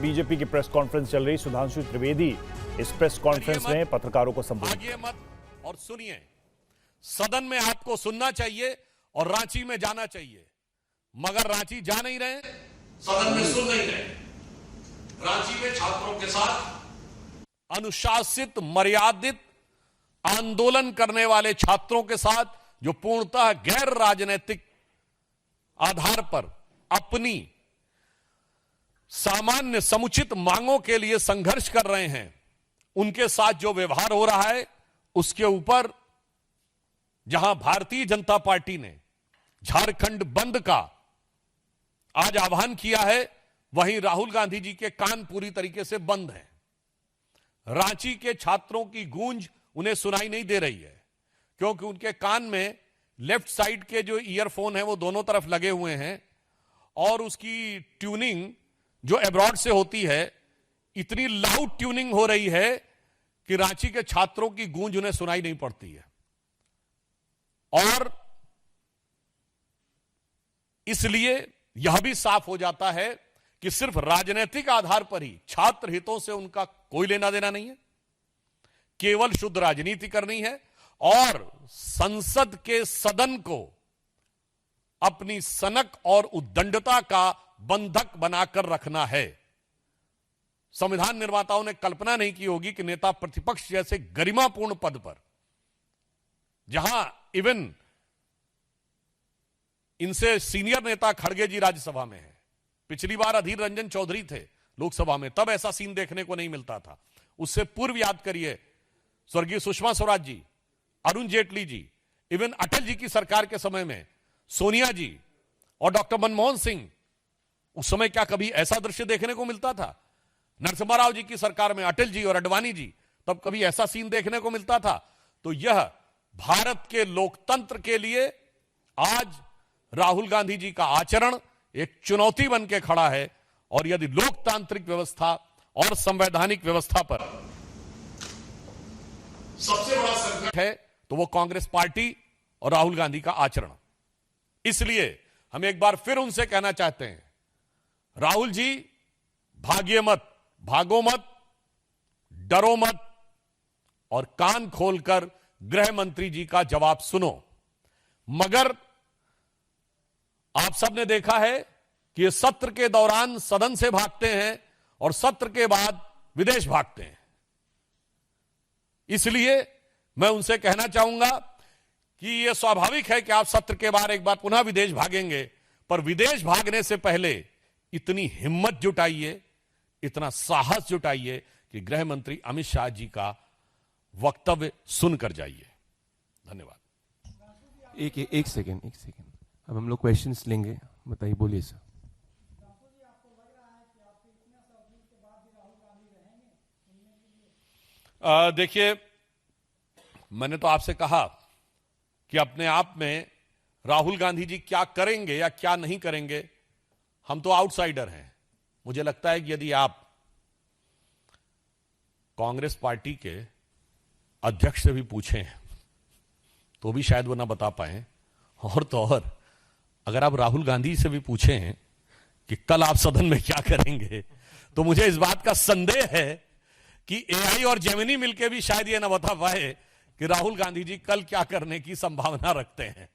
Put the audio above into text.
BJP की press conference चल रही। सुधांशु त्रिवेदी इस प्रेस कॉन्फ्रेंस में पत्रकारों को संबोधित। मत और सुनिए, सदन में आपको सुनना चाहिए और रांची में जाना चाहिए, मगर रांची जा नहीं रहे, सदन में सुन नहीं रहे। रांची में छात्रों के साथ अनुशासित मर्यादित आंदोलन करने वाले छात्रों के साथ जो पूर्णतः गैर राजनीतिक आधार पर अपनी सामान्य समुचित मांगों के लिए संघर्ष कर रहे हैं, उनके साथ जो व्यवहार हो रहा है उसके ऊपर जहां भारतीय जनता पार्टी ने झारखंड बंद का आज आह्वान किया है, वहीं राहुल गांधी जी के कान पूरी तरीके से बंद हैं। रांची के छात्रों की गूंज उन्हें सुनाई नहीं दे रही है, क्योंकि उनके कान में लेफ्ट साइड के जो ईयरफोन है वो दोनों तरफ लगे हुए हैं और उसकी ट्यूनिंग जो एब्रॉड से होती है, इतनी लाउड ट्यूनिंग हो रही है कि रांची के छात्रों की गूंज उन्हें सुनाई नहीं पड़ती है। और इसलिए यह भी साफ हो जाता है कि सिर्फ राजनीतिक आधार पर ही छात्र हितों से उनका कोई लेना देना नहीं है, केवल शुद्ध राजनीति करनी है और संसद के सदन को अपनी सनक और उद्दंडता का बंधक बनाकर रखना है। संविधान निर्माताओं ने कल्पना नहीं की होगी कि नेता प्रतिपक्ष जैसे गरिमापूर्ण पद पर, जहां इवन इनसे सीनियर नेता खड़गे जी राज्यसभा में है, पिछली बार अधीर रंजन चौधरी थे लोकसभा में, तब ऐसा सीन देखने को नहीं मिलता था। उससे पूर्व याद करिए स्वर्गीय सुषमा स्वराज जी, अरुण जेटली जी, इवन अटल जी की सरकार के समय में सोनिया जी और डॉक्टर मनमोहन सिंह, उस समय क्या कभी ऐसा दृश्य देखने को मिलता था? नरसिम्हा राव जी की सरकार में अटल जी और अडवाणी जी, तब कभी ऐसा सीन देखने को मिलता था? तो यह भारत के लोकतंत्र के लिए आज राहुल गांधी जी का आचरण एक चुनौती बन के खड़ा है। और यदि लोकतांत्रिक व्यवस्था और संवैधानिक व्यवस्था पर सबसे बड़ा संकट है तो वो कांग्रेस पार्टी और राहुल गांधी का आचरण। इसलिए हम एक बार फिर उनसे कहना चाहते हैं, राहुल जी भागिए मत, भागो मत, डरो मत और कान खोलकर गृह मंत्री जी का जवाब सुनो। मगर आप सबने देखा है कि ये सत्र के दौरान सदन से भागते हैं और सत्र के बाद विदेश भागते हैं। इसलिए मैं उनसे कहना चाहूंगा कि यह स्वाभाविक है कि आप सत्र के बाद एक बार पुनः विदेश भागेंगे, पर विदेश भागने से पहले इतनी हिम्मत जुटाइए, इतना साहस जुटाइए कि गृह मंत्री अमित शाह जी का वक्तव्य सुनकर जाइए। धन्यवाद। एक सेकेंड अब हम लोग क्वेश्चंस लेंगे। बताइए, बोलिए सर। देखिए, मैंने तो आपसे कहा कि अपने आप में राहुल गांधी जी क्या करेंगे या क्या नहीं करेंगे, हम तो आउटसाइडर हैं। मुझे लगता है कि यदि आप कांग्रेस पार्टी के अध्यक्ष से भी पूछें तो भी शायद वो ना बता पाए, और तो और अगर आप राहुल गांधी से भी पूछें कि कल आप सदन में क्या करेंगे, तो मुझे इस बात का संदेह है कि एआई और जेमिनी मिलकर भी शायद ये ना बता पाए कि राहुल गांधी जी कल क्या करने की संभावना रखते हैं।